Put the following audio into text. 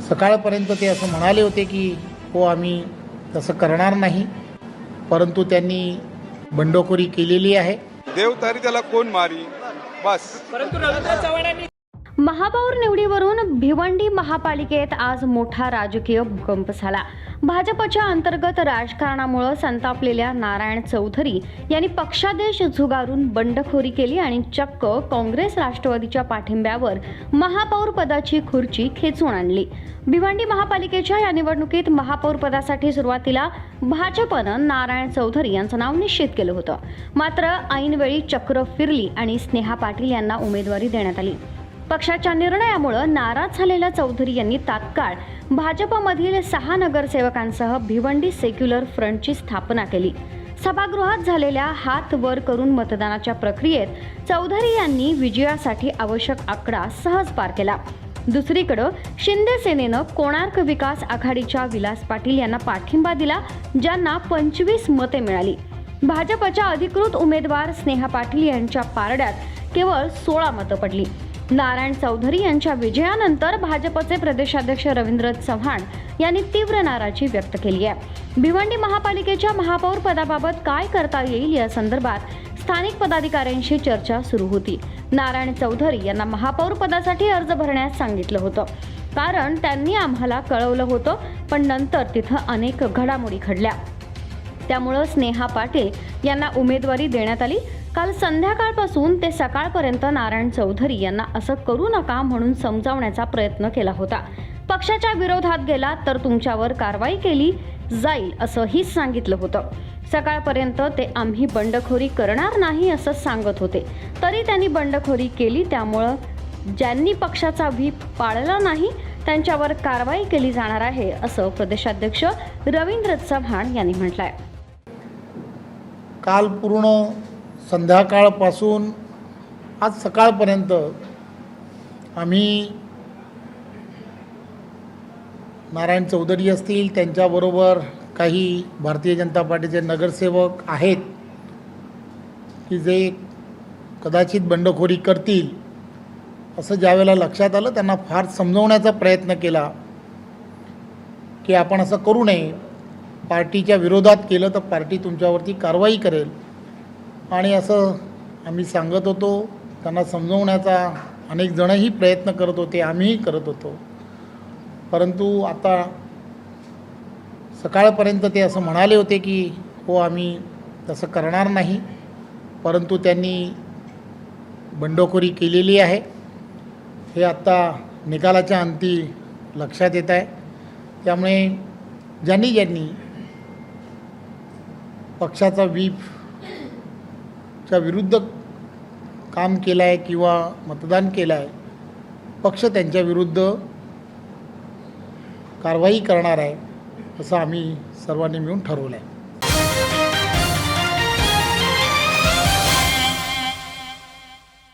सकाळपर्यंत ते असं म्हणाले होते की हो आम्ही तसं करणार नाही, परंतु त्यांनी बंडखोरी केलेली आहे. देव तरी त्याला कोण मारी बस. परंतु रवींद्र चव्हाणांनी महापौर निवडीवरून भिवंडी महापालिकेत आज मोठा राजकीय भूकंप झाला. भाजपच्या अंतर्गत राजकारणामुळे संतापलेल्या नारायण चौधरी यांनी पक्षादेश झुगारून बंडखोरी केली आणि चक्क काँग्रेस राष्ट्रवादीच्या पाठिंब्यावर महापौर पदाची खुर्ची खेचून आणली. भिवंडी महापालिकेच्या या निवडणुकीत महापौर पदासाठी सुरुवातीला भाजपनं नारायण चौधरी यांचं नाव निश्चित केलं होतं. मात्र ऐनवेळी चक्र फिरली आणि स्नेहा पाटील यांना उमेदवारी देण्यात आली. पक्षाच्या निर्णयामुळे नाराज झालेल्या चौधरी यांनी तात्काळ भाजपमधील 6 नगरसेवकांसह भिवंडी सेक्युलर फ्रंटची स्थापना केली. सभागृहात झालेल्या हात वर करून मतदानाच्या प्रक्रियेत चौधरी यांनी विजयासाठी आवश्यक आकडा सहज पार केला. दुसरीकडे शिंदे सेनेनं कोणार्क विकास आघाडीच्या विलास पाटील यांना पाठिंबा दिला, ज्यांना 25 मते मिळाली. भाजपच्या अधिकृत उमेदवार स्नेहा पाटील यांच्या पारड्यात केवळ 16 मतं पडली. नारायण चौधरी यांच्या विजयानंतर भाजपचे प्रदेशाध्यक्ष रवींद्र चव्हाण यांनी तीव्र नाराजी व्यक्त केली आहे. भिवंडी महापालिकेच्या महापौर पदाबाबत काय करता येईल या संदर्भात स्थानिक पदाधिकाऱ्यांशी चर्चा सुरू होती. नारायण चौधरी यांना महापौर पदासाठी अर्ज भरण्यास सांगितलं होतं, कारण त्यांनी आम्हाला कळवलं होतं, पण नंतर तिथं अनेक घडामोडी घडल्या. त्यामुळे स्नेहा पाटील यांना उमेदवारी देण्यात आली. काल संध्याकाळपासून ते सकाळपर्यंत नारायण चौधरी यांना असं करू नका म्हणून समजावण्याचा प्रयत्न केला होता. पक्षाच्या विरोधात गेला तर तुमच्यावर कारवाई केली जाईल असंही सांगितलं होतं. सकाळपर्यंत ते आम्ही बंडखोरी करणार नाही असं सांगत होते, तरी त्यांनी बंडखोरी केली. त्यामुळं ज्यांनी पक्षाचा व्हीप पाळला नाही त्यांच्यावर कारवाई केली जाणार आहे असं प्रदेशाध्यक्ष रवींद्र चव्हाण यांनी म्हटलंय. काल पूर्ण संध्याकाळपासून आज सकाळपर्यंत आम्ही नारायण चौधरी असतील, त्यांच्याबरोबर काही भारतीय जनता पार्टीचे नगरसेवक आहेत की जे कदाचित बंडखोरी करतील असं ज्यावेळेला लक्षात आलं, त्यांना फार समजवण्याचा प्रयत्न केला की आपण असं करू नये, पार्टीच्या विरोधात केलं तर पार्टी तुमच्यावरती कारवाई करेल, आणि असं आम्ही सांगत होतो. त्यांना समजवण्याचा अनेक जणही प्रयत्न करत होते, आम्हीही करत होतो. परंतु आता सकाळपर्यंत ते असं म्हणाले होते की हो आम्ही तसं करणार नाही, परंतु त्यांनी बंडखोरी केलेली आहे. हे आत्ता निकालाच्या अंती लक्षात येत आहे. त्यामुळे ज्यांनी पक्षाचा व्हीपच्या विरुद्ध काम केलं आहे किंवा मतदान केलं आहे, पक्ष त्यांच्याविरुद्ध कारवाई करणार आहे असं आम्ही सर्वांनी मिळून ठरवलं आहे.